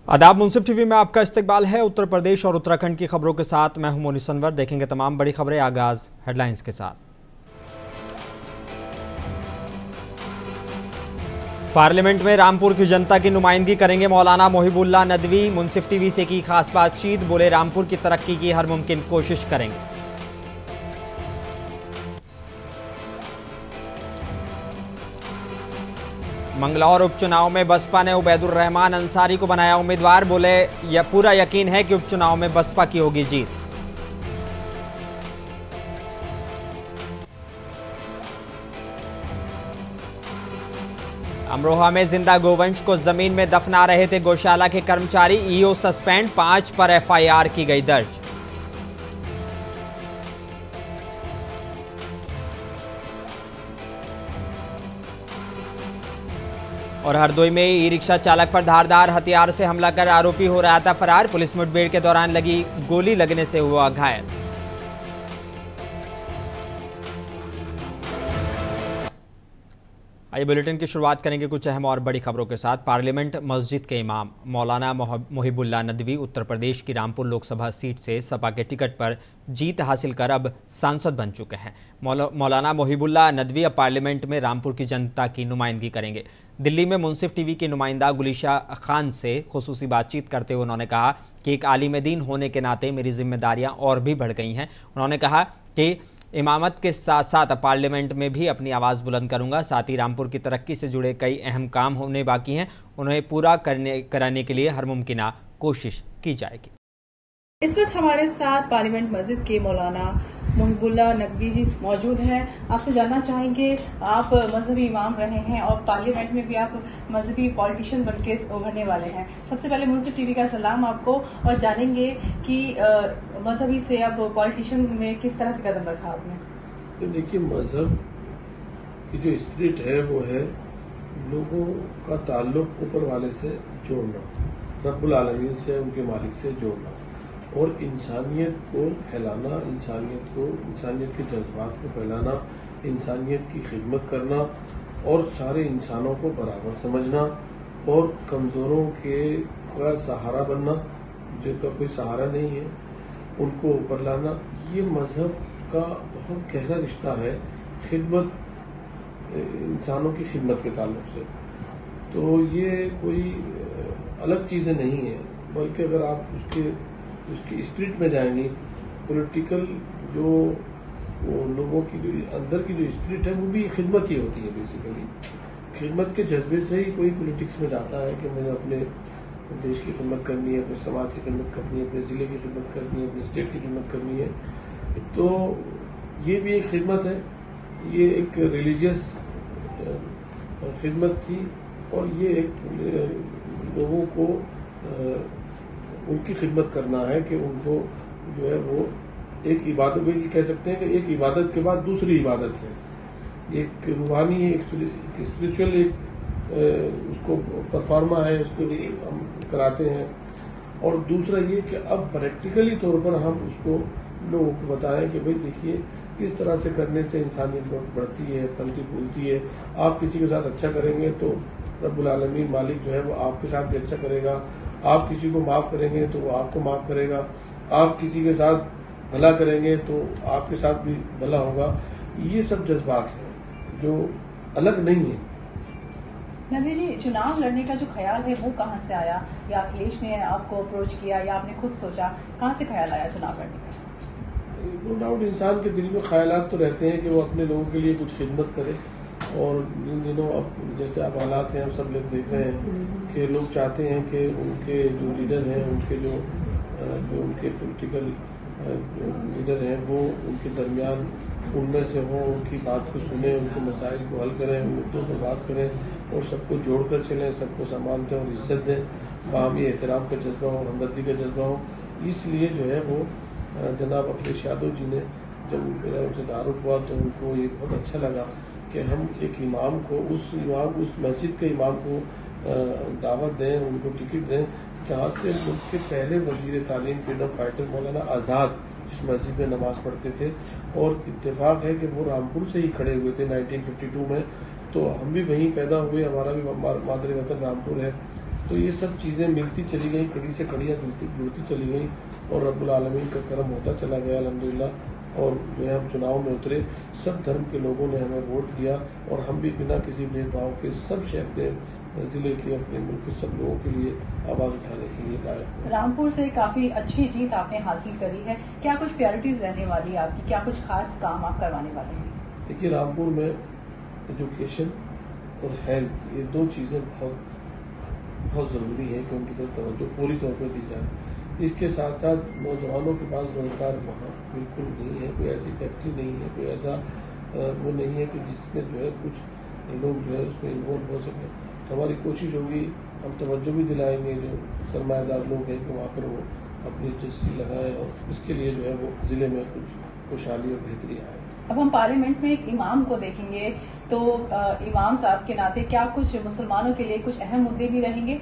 आदाब, मुंसिफ टीवी में आपका इस्तकबाल है। उत्तर प्रदेश और उत्तराखंड की खबरों के साथ मैं हूं मोनिस अनवर। देखेंगे तमाम बड़ी खबरें। आगाज हेडलाइंस के साथ। पार्लियामेंट में रामपुर की जनता की नुमाइंदगी करेंगे मौलाना मोहिबुल्लाह नदवी। मुंसिफ टीवी से की खास बातचीत, बोले रामपुर की तरक्की की हर मुमकिन कोशिश करेंगे। मंगलौर उपचुनाव में बसपा ने उबैदुर रहमान अंसारी को बनाया उम्मीदवार, बोले यह पूरा यकीन है कि उपचुनाव में बसपा की होगी जीत। अमरोहा में जिंदा गोवंश को जमीन में दफना रहे थे गौशाला के कर्मचारी, ईओ सस्पेंड, 5 पर एफआईआर की गई दर्ज। और हरदोई में ई रिक्शा चालक पर धारदार हथियार से हमला कर आरोपी हो रहा था फरार। पुलिस मुठभेड़ के दौरान लगी गोली लगने से हुआ घायल। आइए बुलेटिन की शुरुआत करेंगे कुछ अहम और बड़ी खबरों के साथ। पार्लियामेंट मस्जिद के इमाम मौलाना मोहिबुल्लाह नदवी उत्तर प्रदेश की रामपुर लोकसभा सीट से सपा के टिकट पर जीत हासिल कर अब सांसद बन चुके हैं। मौलाना मोहिबुल्लाह नदवी अब पार्लियामेंट में रामपुर की जनता की नुमाइंदगी करेंगे। दिल्ली में मुंसिफ टीवी की नुमाइंदा गुलिशा खान से खुसूसी बातचीत करते हुए उन्होंने कहा कि एक आलिम दीन होने के नाते मेरी जिम्मेदारियां और भी बढ़ गई हैं। उन्होंने कहा कि इमामत के साथ साथ पार्लियामेंट में भी अपनी आवाज़ बुलंद करूंगा। साथ ही रामपुर की तरक्की से जुड़े कई अहम काम होने बाकी हैं, उन्हें पूरा कराने के लिए हर मुमकिन कोशिश की जाएगी। इस वक्त हमारे साथ पार्लियामेंट मस्जिद के मौलाना मोहिबुल्लाह नदवी जी मौजूद हैं। आपसे जानना चाहेंगे, आप मजहबी इमाम रहे हैं और पार्लियामेंट में भी आप मजहबी पॉलिटिशियन बनके उभरने वाले हैं। सबसे पहले मुंसिफ टीवी का सलाम आपको, और जानेंगे कि मजहबी से अब पॉलिटिशियन में किस तरह से कदम रखा आपने। देखिए, मजहब की जो स्पिरिट है वो है लोगों का ताल्लुक ऊपर वाले से जोड़ना, रब्बुल आलमीन से, उनके मालिक से जोड़ना और इंसानियत को फैलाना, इंसानियत के जज्बात को फैलाना, इंसानियत की खिदमत करना और सारे इंसानों को बराबर समझना और कमज़ोरों का सहारा बनना, जिनका कोई सहारा नहीं है उनको ऊपर लाना। ये मजहब का बहुत गहरा रिश्ता है खिदमत, इंसानों की खिदमत के ताल्लुक से। तो ये कोई अलग चीज़ें नहीं है, बल्कि अगर आप उसकी स्पिरिट में जाएंगे, पॉलिटिकल जो लोगों की जो अंदर की जो स्पिरिट है वो भी खिदमत ही होती है। बेसिकली खिदमत के जज्बे से ही कोई पॉलिटिक्स में जाता है कि मुझे अपने देश की खिदमत करनी है, अपने समाज की खिदमत करनी है, अपने ज़िले की खिदमत करनी है, अपने स्टेट की खिदमत करनी है। तो ये भी एक खिदमत है, ये एक रिलीजियस खिदमत थी और ये एक लोगों को उनकी खिदमत करना है कि उनको जो है वो एक इबादत भी कह सकते हैं कि एक इबादत के बाद दूसरी इबादत है, एक रूहानी, एक स्पिरिचुअल, एक उसको परफॉर्मा है, उसको हम कराते हैं। और दूसरा ये कि अब प्रैक्टिकली तौर पर हम उसको लोगों को बताएं कि भाई देखिए, इस तरह से करने से इंसानियत बढ़ती है, फलती फूलती है। आप किसी के साथ अच्छा करेंगे तो रब्बुल आलमीन मालिक जो है वो आपके साथ भी अच्छा करेगा। आप किसी को माफ करेंगे तो वो आपको माफ करेगा। आप किसी के साथ भला करेंगे तो आपके साथ भी भला होगा। ये सब जज्बात हैं जो अलग नहीं है। नदवी जी, चुनाव लड़ने का जो ख्याल है वो कहाँ से आया? या अखिलेश ने आपको अप्रोच किया या आपने खुद सोचा? कहाँ से ख्याल आया चुनाव लड़ने का? नो डाउट इंसान के दिल में ख्यालात तो रहते हैं कि वो अपने लोगों के लिए कुछ खिदमत करे। और इन दिनों अब जैसे अब हालात हैं, हम सब लोग देख रहे हैं कि लोग चाहते हैं कि उनके जो लीडर हैं, उनके जो उनके पॉलिटिकल लीडर हैं वो उनके दरमियान उनमें से हों, उनकी बात को सुने, उनके मसाइल को हल करें, मुद्दों पर बात करें और सबको जोड़ कर चलें, सबको सम्मान दें और इज्जत दें, बाहमी एहतराम का जज्बा हो, हमदर्दी का जज्बा हो। इसलिए जो है वो जनाब अखिलेश यादव जी ने, जब मेरा उनसे तारुफ हुआ तो उनको ये बहुत अच्छा लगा कि हम एक इमाम को, उस मस्जिद के इमाम को दावत दें, उनको टिकट दें जहाँ से उनके पहले वजीर तालीम फ्रीडम फाइटर मौलाना आज़ाद जिस मस्जिद में नमाज़ पढ़ते थे। और इत्तेफाक है कि वो रामपुर से ही खड़े हुए थे 1952 में, तो हम भी वहीं पैदा हुए, हमारा भी मादरी वतन रामपुर है। तो ये सब चीज़ें मिलती चली गई, कड़ी से कड़ियाँ जुड़ती चली गई और रब्बुल आलमीन का करम होता चला गया अल्हम्दुलिल्लाह। और जो है हम चुनाव में उतरे, सब धर्म के लोगों ने हमें वोट दिया और हम भी बिना किसी भेदभाव के सब अपने ज़िले के, अपने मुल्क के सब लोगों के लिए आवाज़ उठाने के लिए लाए। रामपुर से काफ़ी अच्छी जीत आपने हासिल करी है, क्या कुछ प्रायोरिटीज़ रहने वाली है आपकी, क्या कुछ खास काम आप करवाने वाले हैं? देखिए, रामपुर में एजुकेशन और हेल्थ, ये दो चीज़ें बहुत ज़रूरी है कि उनकी तरफ तवज्जो पूरी तौर पर दी जाए। इसके साथ साथ नौजवानों के पास रोज़गार वहाँ बिल्कुल नहीं है, कोई ऐसी फैक्ट्री नहीं है, कोई ऐसा वो नहीं है कि जिसमें जो है कुछ लोग जो है उसमें इन्वॉल्व हो सकें। तो हमारी कोशिश होगी, हम तवज्जो भी दिलाएंगे जो सरमायादार लोग हैं कि वहाँ पर वो अपनी इंडस्ट्री लगाएं और इसके लिए जो है वो ज़िले में कुछ खुशहाली और बेहतरी आए। अब हम पार्लियामेंट में एक इमाम को देखेंगे, तो इमाम साहब के नाते क्या कुछ मुसलमानों के लिए कुछ अहम मुद्दे भी रहेंगे?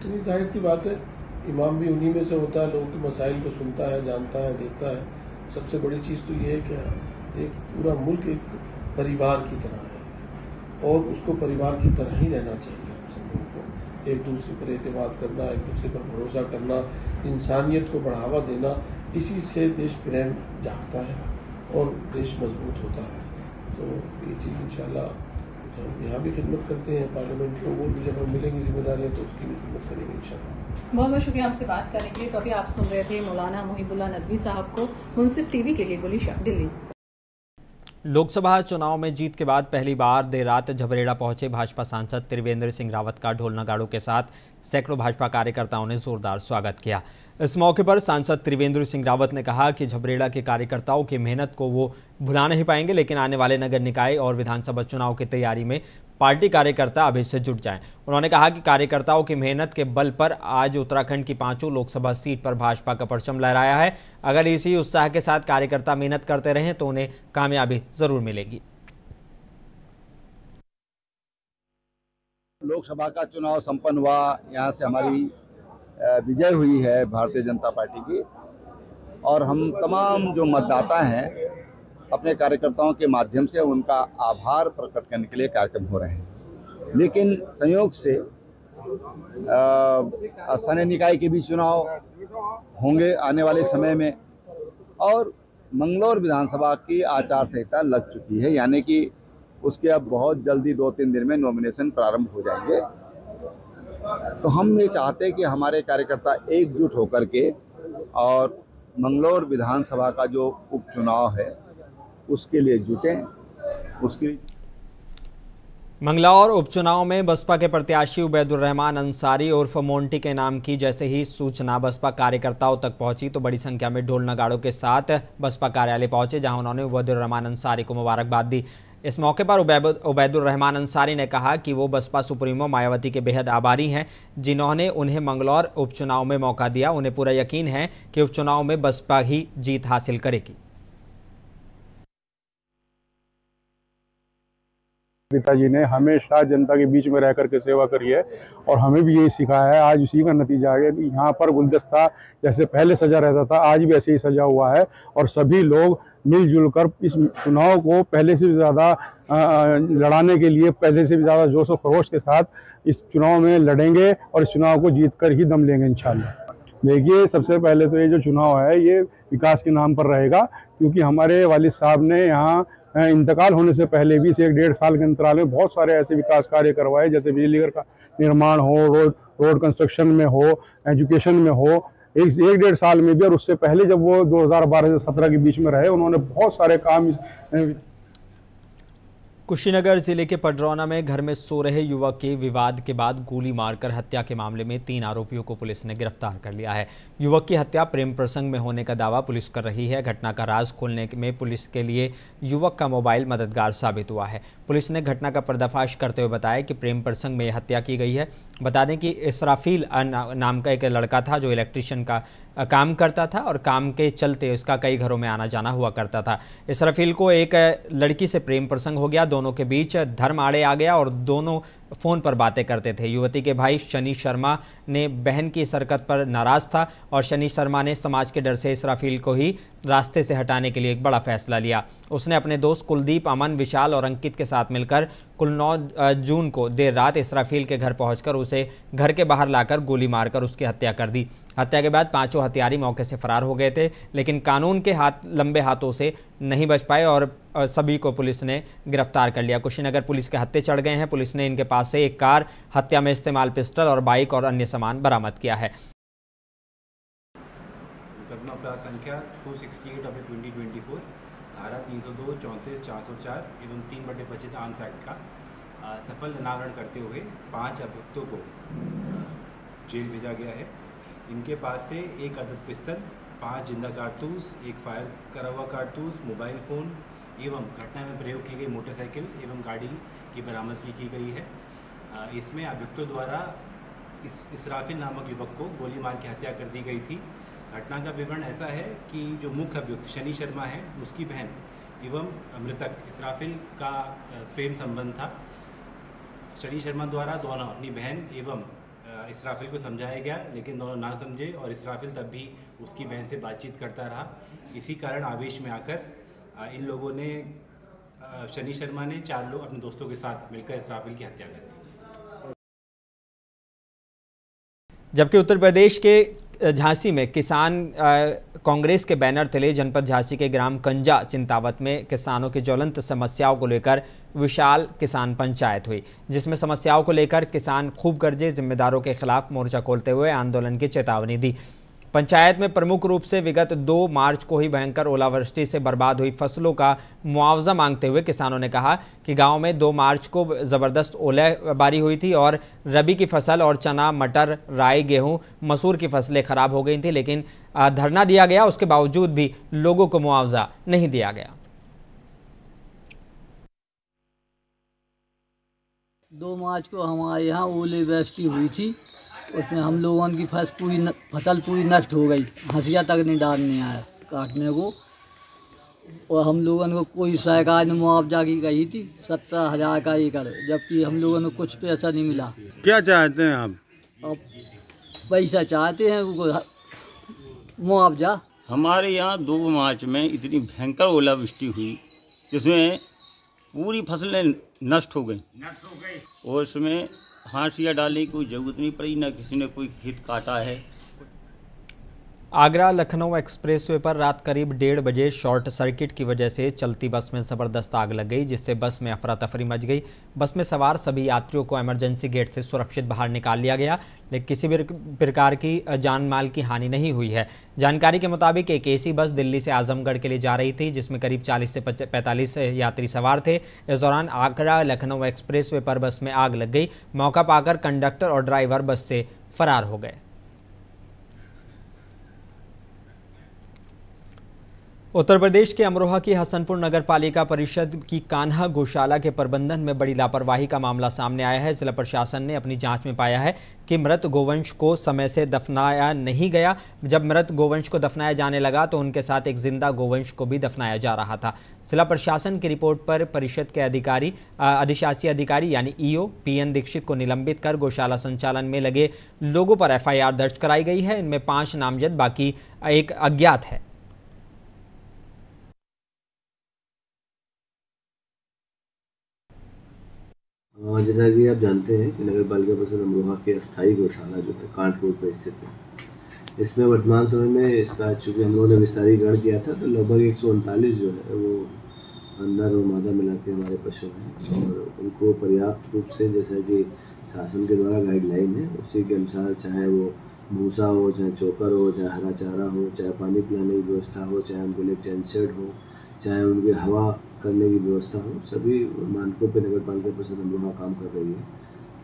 जाहिर सी बात है, इमाम भी उन्हीं में से होता है, लोगों के मसाइल को सुनता है, जानता है, देखता है। सबसे बड़ी चीज़ तो ये है कि एक पूरा मुल्क एक परिवार की तरह है और उसको परिवार की तरह ही रहना चाहिए। हम सब लोगों को एक दूसरे पर एतमाद करना, एक दूसरे पर भरोसा करना, इंसानियत को बढ़ावा देना, इसी से देश प्रेम जागता है और देश मजबूत होता है। तो ये चीज़ इंशाल्लाह हम यहाँ भी खिदमत करते हैं, पार्लियामेंट के ऊपर भी जब हम मिलेंगे जिम्मेदारियाँ तो उसकी भी खिदमत करेंगे इंशाल्लाह। बहुत बहुत शुक्रिया हमसे बात करने के लिए। तो अभी आप सुन रहे थे मौलाना मुहिबुल्लाह नदवी साहब को। मुंसिफ टीवी के लिए गुलिशा, दिल्ली। लोकसभा चुनाव में जीत के बाद पहली बार देर रात झबरेड़ा पहुंचे भाजपा सांसद त्रिवेंद्र सिंह रावत का ढोल नगाड़ों के साथ सैकड़ों भाजपा कार्यकर्ताओं ने जोरदार स्वागत किया। इस मौके पर सांसद त्रिवेंद्र सिंह रावत ने कहा कि झबरेड़ा के कार्यकर्ताओं की मेहनत को वो भुला नहीं पाएंगे, लेकिन आने वाले नगर निकाय और विधानसभा चुनाव की तैयारी में पार्टी कार्यकर्ता अभी से जुट जाएं। उन्होंने कहा कि कार्यकर्ताओं की मेहनत के बल पर आज उत्तराखंड की 5 लोकसभा सीट पर भाजपा का परचम लहराया है। अगर इसी उत्साह के साथ कार्यकर्ता मेहनत करते रहें तो उन्हें कामयाबी जरूर मिलेगी। लोकसभा का चुनाव संपन्न हुआ, यहाँ से हमारी विजय हुई है भारतीय जनता पार्टी की और हम तमाम जो मतदाता हैं अपने कार्यकर्ताओं के माध्यम से उनका आभार प्रकट करने के लिए कार्यक्रम हो रहे हैं। लेकिन संयोग से स्थानीय निकाय के भी चुनाव होंगे आने वाले समय में और मंगलौर विधानसभा की आचार संहिता लग चुकी है, यानी कि उसके अब बहुत जल्दी 2-3 दिन में नॉमिनेशन प्रारंभ हो जाएंगे। तो हम ये चाहते हैं कि हमारे कार्यकर्ता एकजुट होकर के और मंगलौर विधानसभा का जो उपचुनाव है उसके लिए जुटें। उसकी मंगलौर उपचुनाव में बसपा के प्रत्याशी उबैदुर रहमान अंसारी उर्फ मोंटी के नाम की जैसे ही सूचना बसपा कार्यकर्ताओं तक पहुंची तो बड़ी संख्या में ढोल नगाड़ों के साथ बसपा कार्यालय पहुंचे, जहां उन्होंने उबैदुर रहमान अंसारी को मुबारकबाद दी। इस मौके पर उबैदुर रहमान अंसारी ने कहा कि वो बसपा सुप्रीमो मायावती के बेहद आभारी हैं, जिन्होंने उन्हें मंगलौर उपचुनाव में मौका दिया। उन्हें पूरा यकीन है कि उपचुनाव में बसपा ही जीत हासिल करेगी। पिताजी ने हमेशा जनता के बीच में रह करके सेवा करी है और हमें भी यही सिखाया है। आज उसी का नतीजा है कि यहाँ पर गुलदस्ता जैसे पहले सजा रहता था आज भी ऐसे ही सजा हुआ है और सभी लोग मिलजुल कर इस चुनाव को पहले से भी ज़्यादा लड़ाने के लिए पहले से भी ज़्यादा जोश और खरोश के साथ इस चुनाव में लड़ेंगे और इस चुनाव को जीत कर ही दम लेंगे इंशाल्लाह। देखिए, सबसे पहले तो ये जो चुनाव है ये विकास के नाम पर रहेगा, क्योंकि हमारे वालिद साहब ने यहाँ इंतकाल होने से पहले भी से 1-1.5 साल के अंतराल में बहुत सारे ऐसे विकास कार्य करवाए, जैसे बिजली घर का निर्माण हो, रोड कंस्ट्रक्शन में हो, एजुकेशन में हो। 1-1.5 साल में भी और उससे पहले जब वो 2012 से 17 के बीच में रहे उन्होंने बहुत सारे काम कुशीनगर जिले के पडरौना में घर में सो रहे युवक की विवाद के बाद गोली मारकर हत्या के मामले में 3 आरोपियों को पुलिस ने गिरफ्तार कर लिया है। युवक की हत्या प्रेम प्रसंग में होने का दावा पुलिस कर रही है। घटना का राज खोलने में पुलिस के लिए युवक का मोबाइल मददगार साबित हुआ है। पुलिस ने घटना का पर्दाफाश करते हुए बताया कि प्रेम प्रसंग में हत्या की गई है। बता दें कि इसराफील नाम का एक लड़का था जो इलेक्ट्रीशियन का काम करता था और काम के चलते उसका कई घरों में आना जाना हुआ करता था। इसराफील को एक लड़की से प्रेम प्रसंग हो गया, दोनों के बीच धर्म आड़े आ गया और दोनों फ़ोन पर बातें करते थे। युवती के भाई शनि शर्मा ने बहन की इस हरकत पर नाराज़ था और शनि शर्मा ने समाज के डर से इसराफील को ही रास्ते से हटाने के लिए एक बड़ा फैसला लिया। उसने अपने दोस्त कुलदीप, अमन, विशाल और अंकित के साथ मिलकर कुल 9 जून को देर रात इसराफील के घर पहुंचकर उसे घर के बाहर लाकर गोली मारकर उसकी हत्या कर दी। हत्या के बाद पांचों हत्यारी मौके से फरार हो गए थे, लेकिन कानून के लंबे हाथों से नहीं बच पाए और सभी को पुलिस ने गिरफ्तार कर लिया। कुशीनगर पुलिस के हत्थे चढ़ गए हैं। पुलिस ने इनके पास से एक कार, हत्या में इस्तेमाल पिस्टल और बाइक और अन्य सामान बरामद किया है। मुकदमा अपराध संख्या 268/2024 धारा 302, 34, 404 एवं 3/25 आर्म्स एक्ट का सफल अनावरण करते हुए 5 अभियुक्तों को जेल भेजा गया है। इनके पास से एक अदद पिस्तल, 5 जिंदा कारतूस, एक फायर करा हुआ कारतूस, मोबाइल फ़ोन एवं घटना में प्रयोग की गई मोटरसाइकिल एवं गाड़ी की बरामदगी की गई है। इसमें अभियुक्तों द्वारा इसराफिल नामक युवक को गोली मार के हत्या कर दी गई थी। घटना का विवरण ऐसा है कि जो मुख्य अभियुक्त शनि शर्मा है, उसकी बहन एवं मृतक इसराफिल का प्रेम संबंध था। शनि शर्मा द्वारा दोनों अपनी बहन एवं इसराफिल को समझाया गया, लेकिन दोनों ना समझे और इसराफिल तब भी उसकी बहन से बातचीत करता रहा। इसी कारण आवेश में आकर इन लोगों ने, शनि शर्मा ने 4 लोग अपने दोस्तों के साथ मिलकर इसराफिल की हत्या कर दी। जबकि उत्तर प्रदेश के झांसी में किसान कांग्रेस के बैनर तले जनपद झांसी के ग्राम कंजा चिंतावत में किसानों की ज्वलंत समस्याओं को लेकर विशाल किसान पंचायत हुई, जिसमें समस्याओं को लेकर किसान खूब गरजे, जिम्मेदारों के खिलाफ मोर्चा खोलते हुए आंदोलन की चेतावनी दी। पंचायत में प्रमुख रूप से विगत 2 मार्च को ही भयंकर ओलावृष्टि से बर्बाद हुई फसलों का मुआवजा मांगते हुए किसानों ने कहा कि गांव में 2 मार्च को ज़बरदस्त ओलाबारी हुई थी और रबी की फसल और चना, मटर, राई, गेहूं, मसूर की फसलें खराब हो गई थी, लेकिन धरना दिया गया, उसके बावजूद भी लोगों को मुआवजा नहीं दिया गया। 2 मार्च को हमारे यहाँ ओलावृष्टि हुई थी, उसमें हम लोगों की फसल पूरी नष्ट हो गई, हंसिया तक नहीं डालने आया काटने को, और हम लोगों को कोई सरकार ने मुआवजा की गई थी 17,000 का एकड़, जबकि हम लोगों को कुछ पैसा नहीं मिला। क्या चाहते हैं आप? अब पैसा चाहते हैं, मुआवजा। हमारे यहाँ 2 मार्च में इतनी भयंकर ओलावृष्टि हुई जिसमें पूरी फसलें नष्ट हो गई और उसमें हाशिया डालने की कोई ज़रूरत नहीं पड़ी, ना किसी ने कोई खेत काटा है। आगरा लखनऊ एक्सप्रेसवे पर रात करीब 1:30 बजे शॉर्ट सर्किट की वजह से चलती बस में ज़बरदस्त आग लग गई, जिससे बस में अफरा तफरी मच गई। बस में सवार सभी यात्रियों को इमरजेंसी गेट से सुरक्षित बाहर निकाल लिया गया, लेकिन किसी भी प्रकार की जान माल की हानि नहीं हुई है। जानकारी के मुताबिक एक एसी बस दिल्ली से आजमगढ़ के लिए जा रही थी, जिसमें करीब 40 से 45 यात्री सवार थे। इस दौरान आगरा लखनऊ एक्सप्रेसवे पर बस में आग लग गई। मौका पाकर कंडक्टर और ड्राइवर बस से फरार हो गए। उत्तर प्रदेश के अमरोहा की हसनपुर नगर पालिका परिषद की कान्हा गौशाला के प्रबंधन में बड़ी लापरवाही का मामला सामने आया है। जिला प्रशासन ने अपनी जांच में पाया है कि मृत गोवंश को समय से दफनाया नहीं गया। जब मृत गोवंश को दफनाया जाने लगा तो उनके साथ एक जिंदा गोवंश को भी दफनाया जा रहा था। जिला प्रशासन की रिपोर्ट पर परिषद के अधिशासी अधिकारी यानी ईओ पीएन दीक्षित को निलंबित कर गौशाला संचालन में लगे लोगों पर एफआईआर दर्ज कराई गई है। इनमें 5 नामजद, बाकी एक अज्ञात है। जैसा कि आप जानते हैं कि नगर पालिका परिषद अमरोहा के अस्थायी गौशाला जो है कांट रोड पर स्थित है। इसमें वर्तमान समय में इसका चूँकि हम लोगों ने विस्तारीकरण किया था तो लगभग 139 जो है वो नर और मादा मिला के हमारे पशु हैं और उनको पर्याप्त रूप से जैसा कि शासन के द्वारा गाइडलाइन है उसी के अनुसार, चाहे वो भूसा हो, चाहे चोकर हो, चाहे हरा चारा हो, चाहे पानी पिलाने की व्यवस्था हो, चाहे उनके लिए टेंट शेड हो, चाहे उनकी हवा करने की व्यवस्था हो, सभी मानकों पे नगर पालिका परिषद अमरोहा काम कर रही है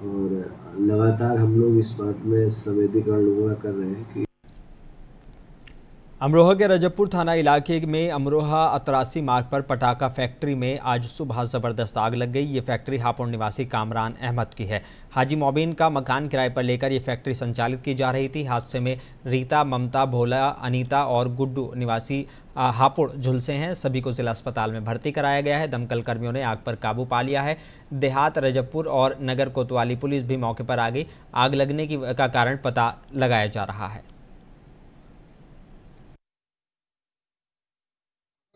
और लगातार हम लोग इस बात में संवेदीकरण लोगों का कर रहे हैं कि अमरोहा के रजबपुर थाना इलाके में अमरोहा अतरासी मार्ग पर पटाखा फैक्ट्री में आज सुबह ज़बरदस्त आग लग गई। ये फैक्ट्री हापुड़ निवासी कामरान अहमद की है। हाजी मोबिन का मकान किराए पर लेकर ये फैक्ट्री संचालित की जा रही थी। हादसे में रीता, ममता, भोला, अनीता और गुड्डू निवासी हापुड़ झुलसे हैं। सभी को जिला अस्पताल में भर्ती कराया गया है। दमकल कर्मियों ने आग पर काबू पा लिया है। देहात, रजबपुर और नगर कोतवाली पुलिस भी मौके पर आ गई। आग लगने का कारण पता लगाया जा रहा है।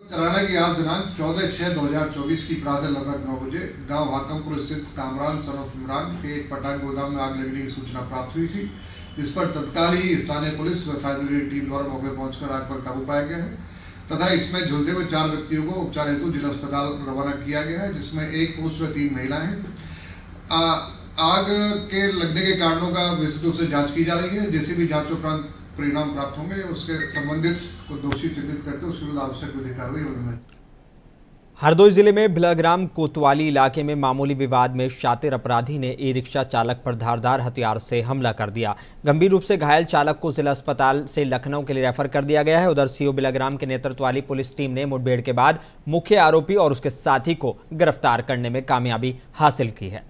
कराना की आज दिनांक 14/6/2024 की प्रातः लगभग 9 बजे गांव हाकमपुर स्थित कामरान सन ऑफ इमरान के एक पटाख गोदाम में आग लगने की सूचना प्राप्त हुई थी, जिस पर तत्काल ही स्थानीय पुलिस व फायर ब्रिगेड टीम द्वारा मौके पहुंचकर आग पर काबू पाया गया है तथा इसमें झुलसे हुए 4 व्यक्तियों को उपचार हेतु जिला अस्पताल रवाना किया गया है, जिसमें 1 पुरुष व 3 महिलाएं हैं। आग के लगने के कारणों का विस्तृत रूप से जाँच की जा रही है। जैसे भी जाँच उपरांत परिणाम प्राप्त होंगे, उसके संबंधित को दोषी चिन्हित करके उसके विरुद्ध आवश्यक विधिक कार्रवाई होगी। हरदोई जिले में बिलाग्राम कोतवाली इलाके में मामूली विवाद में शातिर अपराधी ने ई-रिक्शा चालक पर धारदार हथियार से हमला कर दिया। गंभीर रूप से घायल चालक को जिला अस्पताल से लखनऊ के लिए रेफर कर दिया गया है। उधर सीओ बिलाग्राम के नेतृत्व वाली पुलिस टीम ने मुठभेड़ के बाद मुख्य आरोपी और उसके साथी को गिरफ्तार करने में कामयाबी हासिल की है।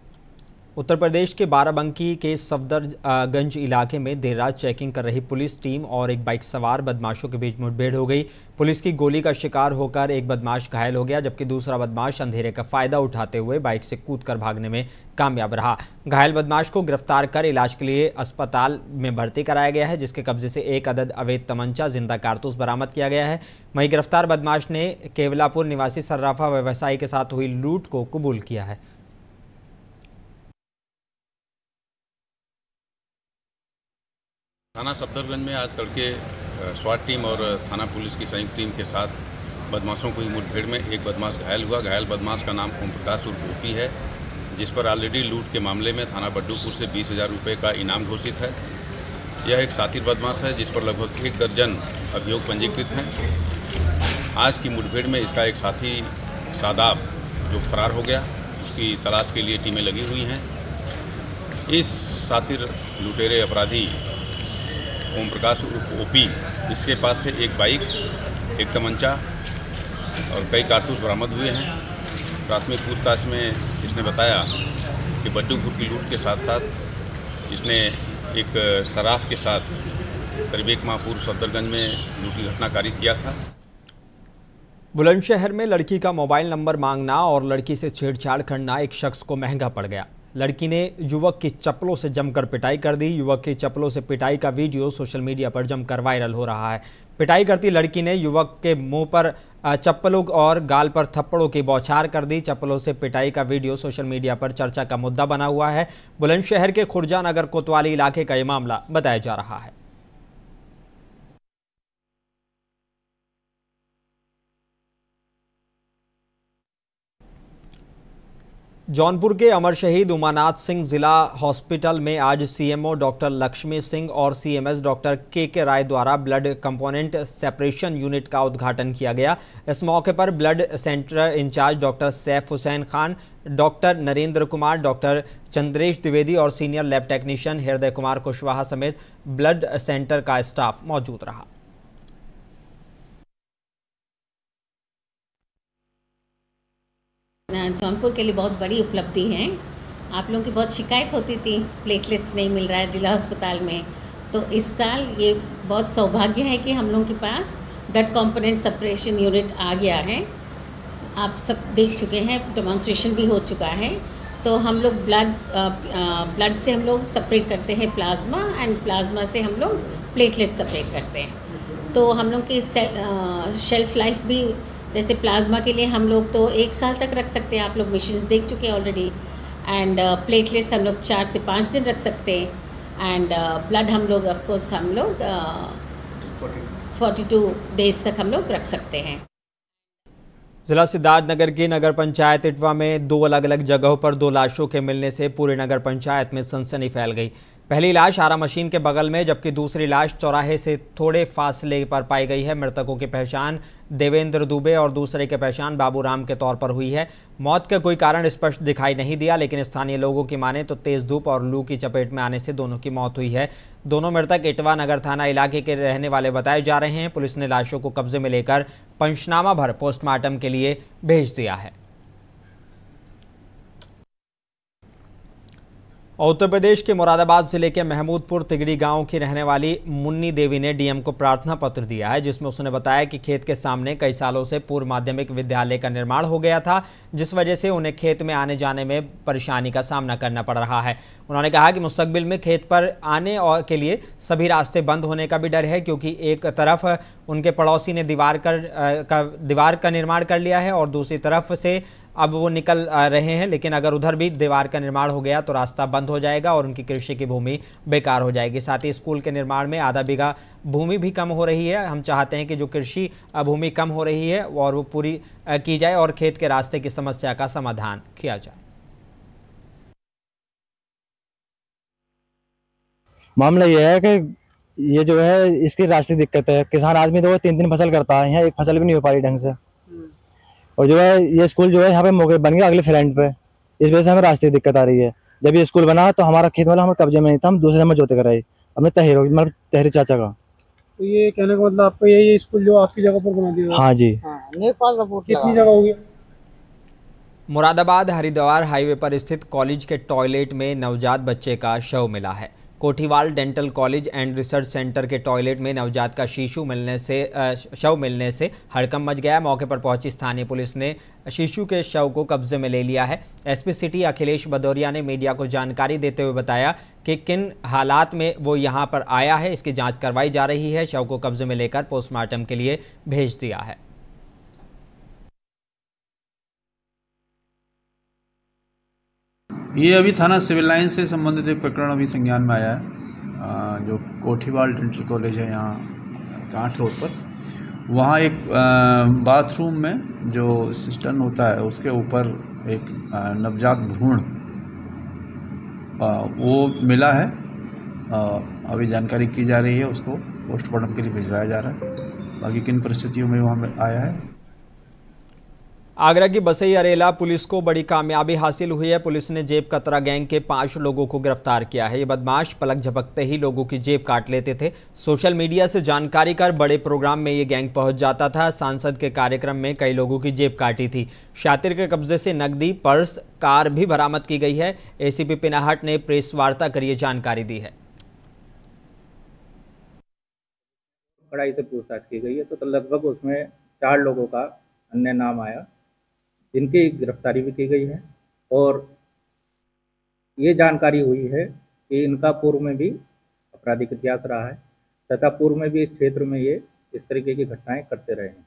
उत्तर प्रदेश के बाराबंकी के सफदरगंज इलाके में देर रात चेकिंग कर रही पुलिस टीम और एक बाइक सवार बदमाशों के बीच मुठभेड़ हो गई। पुलिस की गोली का शिकार होकर एक बदमाश घायल हो गया, जबकि दूसरा बदमाश अंधेरे का फायदा उठाते हुए बाइक से कूदकर भागने में कामयाब रहा। घायल बदमाश को गिरफ्तार कर इलाज के लिए अस्पताल में भर्ती कराया गया है, जिसके कब्जे से 1 अदद अवैध तमंचा, जिंदा कारतूस बरामद किया गया है। वहीं गिरफ्तार बदमाश ने केवलापुर निवासी सर्राफा व्यवसायी के साथ हुई लूट को कबूल किया है। थाना सफदरगंज में आज तड़के स्वाट टीम और थाना पुलिस की संयुक्त टीम के साथ बदमाशों को हुई मुठभेड़ में एक बदमाश घायल हुआ। घायल बदमाश का नाम ओम प्रकाश उर्फ ओपी है, जिस पर ऑलरेडी लूट के मामले में थाना बड्डूपुर से 20,000 रुपये का इनाम घोषित है। यह एक शातिर बदमाश है, जिस पर लगभग 1 दर्जन अभियोग पंजीकृत हैं। आज की मुठभेड़ में इसका एक साथी शादाब जो फरार हो गया, उसकी तलाश के लिए टीमें लगी हुई हैं। इस शातिर लुटेरे अपराधी ओम प्रकाश उर्फ ओपी, इसके पास से एक बाइक, एक तमंचा और कई कारतूस बरामद हुए हैं। प्राथमिक पूछताछ में इसने बताया कि बड्डूपुर की लूट के साथ साथ इसने एक सराफ के साथ करीब 1 माह पूर्व सफदरगंज में लूट की घटना कारित किया था। बुलंदशहर में लड़की का मोबाइल नंबर मांगना और लड़की से छेड़छाड़ करना एक शख्स को महंगा पड़ गया। लड़की ने युवक की चप्पलों से जमकर पिटाई कर दी। युवक की चप्पलों से पिटाई का वीडियो सोशल मीडिया पर जमकर वायरल हो रहा है। पिटाई करती लड़की ने युवक के मुंह पर चप्पलों और गाल पर थप्पड़ों की बौछार कर दी। चप्पलों से पिटाई का वीडियो सोशल मीडिया पर चर्चा का मुद्दा बना हुआ है। बुलंदशहर के खुर्जा नगर कोतवाली इलाके का ये मामला बताया जा रहा है। जौनपुर के अमर शहीद उमानाथ सिंह जिला हॉस्पिटल में आज सीएमओ डॉक्टर लक्ष्मी सिंह और सीएमएस डॉक्टर के राय द्वारा ब्लड कंपोनेंट सेपरेशन यूनिट का उद्घाटन किया गया। इस मौके पर blood centre incharge doctor Saif Hussain Khan, doctor Narendra Kumar, doctor Chandresh Dwivedi और सीनियर लैब टेक्नीशियन हृदय कुमार कुशवाहा समेत ब्लड सेंटर का स्टाफ मौजूद रहा। जौनपुर के लिए बहुत बड़ी उपलब्धि है। आप लोगों की बहुत शिकायत होती थी प्लेटलेट्स नहीं मिल रहा है जिला अस्पताल में, तो इस साल ये बहुत सौभाग्य है कि हम लोगों के पास ब्लड कंपोनेंट सेपरेशन यूनिट आ गया है। आप सब देख चुके हैं, डेमोन्स्ट्रेशन भी हो चुका है। तो हम लोग ब्लड से हम लोग सेपरेट करते हैं प्लाज्मा, एंड प्लाज्मा से हम लोग प्लेटलेट सेपरेट करते हैं। तो हम लोग की शेल्फ लाइफ भी, जैसे प्लाज्मा के लिए हम लोग तो 1 साल तक रख सकते हैं, आप लोग मशीन्स देख चुके हैं ऑलरेडी। एंड प्लेटलेट्स हम लोग 4 से 5 दिन रख सकते हैं। एंड ब्लड हम लोग ऑफकोर्स हम लोग 42 डेज तक हम लोग रख सकते हैं। जिला सिद्धार्थनगर की नगर पंचायत इटवा में 2 अलग अलग जगहों पर 2 लाशों के मिलने से पूरे नगर पंचायत में सनसनी फैल गई। पहली लाश आरा मशीन के बगल में, जबकि दूसरी लाश चौराहे से थोड़े फासले पर पाई गई है। मृतकों की पहचान देवेंद्र दुबे और दूसरे की पहचान बाबूराम के तौर पर हुई है। मौत का कोई कारण स्पष्ट दिखाई नहीं दिया, लेकिन स्थानीय लोगों की माने तो तेज धूप और लू की चपेट में आने से दोनों की मौत हुई है। दोनों मृतक इटवा नगर थाना इलाके के रहने वाले बताए जा रहे हैं। पुलिस ने लाशों को कब्जे में लेकर पंचनामा भर पोस्टमार्टम के लिए भेज दिया है। और उत्तर प्रदेश के मुरादाबाद जिले के महमूदपुर तिगड़ी गांव की रहने वाली मुन्नी देवी ने डीएम को प्रार्थना पत्र दिया है, जिसमें उसने बताया कि खेत के सामने कई सालों से पूर्व माध्यमिक विद्यालय का निर्माण हो गया था, जिस वजह से उन्हें खेत में आने जाने में परेशानी का सामना करना पड़ रहा है। उन्होंने कहा कि मुस्तकबिल में खेत पर आने और के लिए सभी रास्ते बंद होने का भी डर है, क्योंकि एक तरफ उनके पड़ोसी ने दीवार का निर्माण कर लिया है और दूसरी तरफ से अब वो निकल रहे हैं, लेकिन अगर उधर भी दीवार का निर्माण हो गया तो रास्ता बंद हो जाएगा और उनकी कृषि की भूमि बेकार हो जाएगी। साथ ही स्कूल के निर्माण में आधा बीघा भूमि भी कम हो रही है। हम चाहते हैं कि जो कृषि भूमि कम हो रही है और वो पूरी की जाए और खेत के रास्ते की समस्या का समाधान किया जाए। मामला यह है कि ये जो है इसकी रास्ते दिक्कत है। किसान आदमी तो 3-3 फसल करता है, यहाँ एक फसल भी नहीं हो पा रही ढंग से। और जो है ये स्कूल जो है यहाँ पे मौके बन गया अगले फ्रंट पे, इस वजह से हमें रास्ते की दिक्कत आ रही है। जब ये स्कूल बना तो हमारा खेत वाला हमारे कब्जे में नहीं था, हम दूसरे में जोते कराई हमने तहरी चाचा का। तो ये कहने का मतलब आपका ये स्कूल जो आपकी जगह पर बना दिया? हाँ जी। कितनी जगह होगी? मुरादाबाद हरिद्वार हाईवे पर स्थित कॉलेज के टॉयलेट में नवजात बच्चे का शव मिला है। Kothiwal dental college and research centre के टॉयलेट में नवजात का शव मिलने से हड़कंप मच गया। मौके पर पहुंची स्थानीय पुलिस ने शिशु के शव को कब्जे में ले लिया है। एसपी सिटी अखिलेश भदौरिया ने मीडिया को जानकारी देते हुए बताया कि किन हालात में वो यहां पर आया है, इसकी जांच करवाई जा रही है। शव को कब्जे में लेकर पोस्टमार्टम के लिए भेज दिया है। ये अभी थाना सिविल लाइन से संबंधित एक प्रकरण अभी संज्ञान में आया है। जो कोठीवाल डेंटल कॉलेज है यहाँ कांठ रोड पर, वहाँ एक बाथरूम में जो सिस्टम होता है उसके ऊपर एक नवजात भ्रूण वो मिला है। अभी जानकारी की जा रही है, उसको पोस्टमार्टम के लिए भिजवाया जा रहा है। बाकी किन परिस्थितियों में वहाँ आया है। आगरा की बसई अरेला पुलिस को बड़ी कामयाबी हासिल हुई है। पुलिस ने जेब कतरा गैंग के 5 लोगों को गिरफ्तार किया है। ये बदमाश पलक झपकते ही लोगों की जेब काट लेते थे। सोशल मीडिया से जानकारी कर बड़े प्रोग्राम में ये गैंग पहुंच जाता था। सांसद के कार्यक्रम में कई लोगों की जेब काटी थी। शातिर के कब्जे से नकदी, पर्स, कार भी बरामद की गई है। एसीपी पिनाहट ने प्रेस वार्ता कर ये जानकारी दी है। कड़ाई से पूछताछ की गई है तो लगभग उसमें 4 लोगों का अन्य नाम आया, जिनकी गिरफ्तारी भी की गई है। और ये जानकारी हुई है कि इनका पूर्व में भी आपराधिक इतिहास रहा है तथा पूर्व में भी इस क्षेत्र में ये इस तरीके की घटनाएं करते रहे हैं।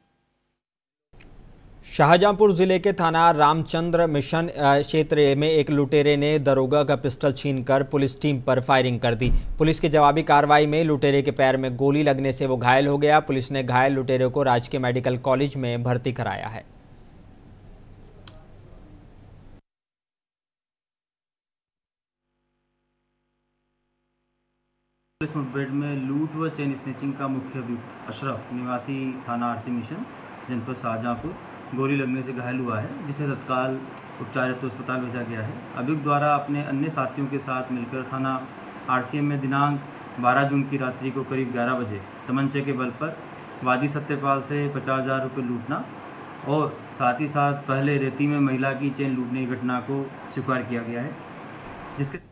शाहजहांपुर जिले के थाना रामचंद्र मिशन क्षेत्र में एक लुटेरे ने दरोगा का पिस्टल छीनकर पुलिस टीम पर फायरिंग कर दी। पुलिस की जवाबी कार्रवाई में लुटेरे के पैर में गोली लगने से वो घायल हो गया। पुलिस ने घायल लुटेरे को राजकीय मेडिकल कॉलेज में भर्ती कराया है। पुलिस मुठभेड़ में लूट व चेन स्नैचिंग का मुख्य अभियुक्त अशरफ निवासी थाना आरसी मिशन जनपद शाहजहांपुर गोली लगने से घायल हुआ है, जिसे तत्काल उपचार हेतु अस्पताल भेजा गया है। अभियुक्त द्वारा अपने अन्य साथियों के साथ मिलकर थाना आरसीएम में दिनांक 12 जून की रात्रि को करीब 11 बजे तमंचे के बल पर वादी सत्यपाल से 50,000 रुपये लूटना और साथ ही साथ पहले रेती में महिला की चेन लूटने की घटना को स्वीकार किया गया है। जिसके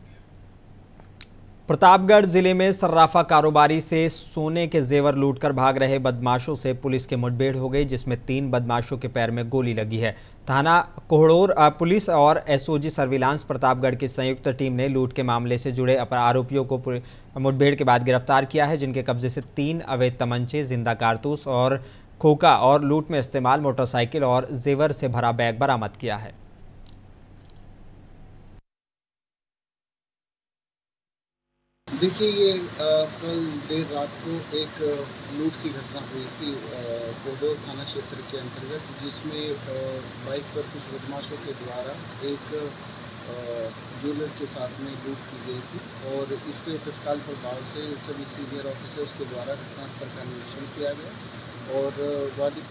प्रतापगढ़ जिले में सर्राफा कारोबारी से सोने के जेवर लूटकर भाग रहे बदमाशों से पुलिस की मुठभेड़ हो गई, जिसमें 3 बदमाशों के पैर में गोली लगी है। थाना कोहड़ोर पुलिस और एसओजी सर्विलांस प्रतापगढ़ की संयुक्त टीम ने लूट के मामले से जुड़े आरोपियों को मुठभेड़ के बाद गिरफ्तार किया है, जिनके कब्जे से 3 अवैध तमंचे, जिंदा कारतूस और खोखा और लूट में इस्तेमाल मोटरसाइकिल और जेवर से भरा बैग बरामद किया है। देखिए, ये कल देर रात को एक लूट की घटना हुई थी कोडोर थाना क्षेत्र के अंतर्गत, जिसमें बाइक पर कुछ बदमाशों के द्वारा एक ज्वेलर के साथ में लूट की गई थी और इस पर तत्काल प्रभाव से सभी सीनियर ऑफिसर्स के द्वारा घटनास्थल का निरीक्षण किया गया और वादी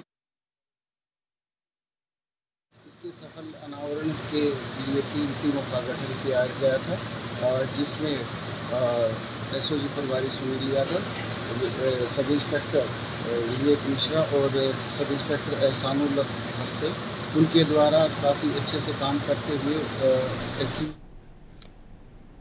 इसके सफल अनावरण के लिए 3 टीमों का गठन किया गया था, जिसमें एसओजी प्रभारी सुनील यादव, सब इंस्पेक्टर विवेक मिश्रा और सब इंस्पेक्टर एहसानुल हक थे। उनके द्वारा काफ़ी अच्छे से काम करते हुए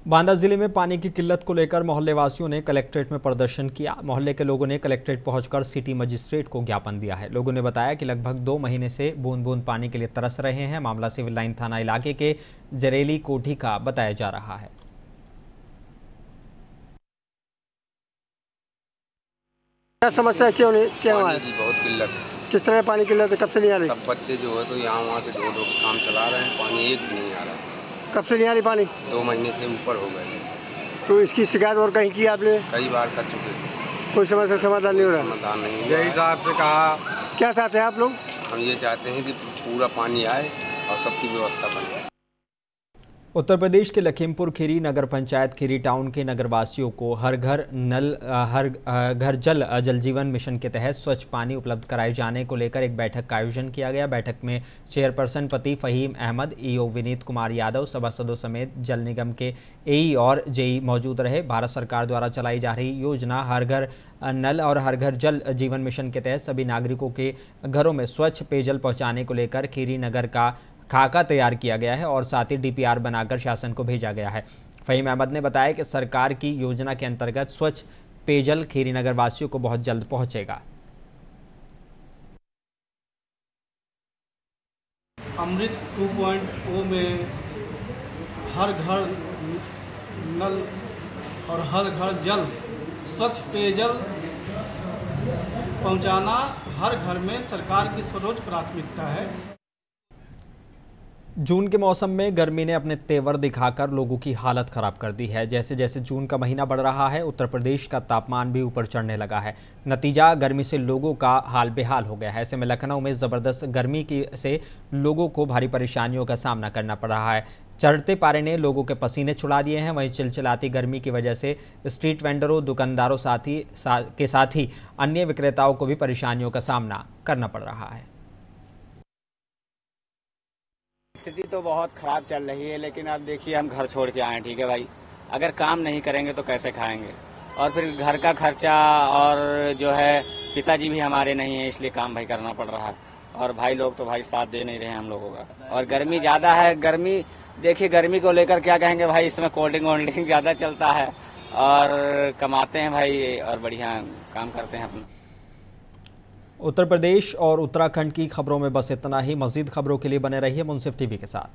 बांदा जिले में पानी की किल्लत को लेकर मोहल्ले वासियों ने कलेक्ट्रेट में प्रदर्शन किया। मोहल्ले के लोगों ने कलेक्ट्रेट पहुंचकर सिटी मजिस्ट्रेट को ज्ञापन दिया है। लोगों ने बताया कि लगभग 2 महीने से बूंद बूंद पानी के लिए तरस रहे हैं। मामला सिविल लाइन थाना इलाके के जरेली कोठी का बताया जा रहा है। क्या समस्या क्यों है? बहुत किल्लत है। किस तरह पानी किल्लत है? कब से नहीं आ रही? सब बच्चे जो है तो यहाँ वहाँ से ढो काम चला रहे हैं, पानी एक भी नहीं आ रहा। कब से नहीं आ रही पानी? 2 महीने से ऊपर हो गए। तो इसकी शिकायत और कहीं की आपने? कई बार कर चुके थे, कोई समस्या समाधान नहीं हो रहा? समाधान नहीं। जय साहब से कहा। क्या चाहते हैं आप लोग? हम ये चाहते हैं कि पूरा पानी आए और सबकी व्यवस्था बने। उत्तर प्रदेश के लखीमपुर खीरी नगर पंचायत खीरी टाउन के नगरवासियों को हर घर जल जीवन मिशन के तहत स्वच्छ पानी उपलब्ध कराए जाने को लेकर एक बैठक का आयोजन किया गया। बैठक में चेयरपर्सन पति फहीम अहमद, ईओ विनीत कुमार यादव, सभासदों समेत जल निगम के एई और जेई मौजूद रहे। भारत सरकार द्वारा चलाई जा रही योजना हर घर नल और हर घर जल जीवन मिशन के तहत सभी नागरिकों के घरों में स्वच्छ पेयजल पहुँचाने को लेकर खीरी नगर का खाका तैयार किया गया है और साथ ही डीपीआर बनाकर शासन को भेजा गया है। फहीम अहमद ने बताया कि सरकार की योजना के अंतर्गत स्वच्छ पेयजल खीरी नगर वासियों को बहुत जल्द पहुंचेगा। अमृत 2.0 में हर घर नल और हर घर जल स्वच्छ पेयजल पहुंचाना हर घर में सरकार की सर्वोच्च प्राथमिकता है। जून के मौसम में गर्मी ने अपने तेवर दिखाकर लोगों की हालत खराब कर दी है। जैसे जैसे जून का महीना बढ़ रहा है, उत्तर प्रदेश का तापमान भी ऊपर चढ़ने लगा है। नतीजा गर्मी से लोगों का हाल बेहाल हो गया है। ऐसे में लखनऊ में ज़बरदस्त गर्मी से लोगों को भारी परेशानियों का सामना करना पड़ रहा है। चढ़ते पारे ने लोगों के पसीने छुड़ा दिए हैं। वहीं चिलचिलाती गर्मी की वजह से स्ट्रीट वेंडरों, दुकानदारों के साथ ही अन्य विक्रेताओं को भी परेशानियों का सामना करना पड़ रहा है। स्थिति तो बहुत खराब चल रही है, लेकिन अब देखिए हम घर छोड़ के आए हैं, ठीक है भाई। अगर काम नहीं करेंगे तो कैसे खाएंगे, और फिर घर का खर्चा, और जो है पिताजी भी हमारे नहीं है, इसलिए काम भाई करना पड़ रहा है। और भाई लोग तो भाई साथ दे नहीं रहे हैं हम लोगों का। और गर्मी ज़्यादा है। गर्मी देखिए, गर्मी को लेकर क्या कहेंगे भाई, इसमें कोल्ड ड्रिंक ज़्यादा चलता है और कमाते हैं भाई और बढ़िया काम करते हैं अपना। उत्तर प्रदेश और उत्तराखंड की खबरों में बस इतना ही। मज़ीद खबरों के लिए बने रहिए मुंसिफ टीवी के साथ।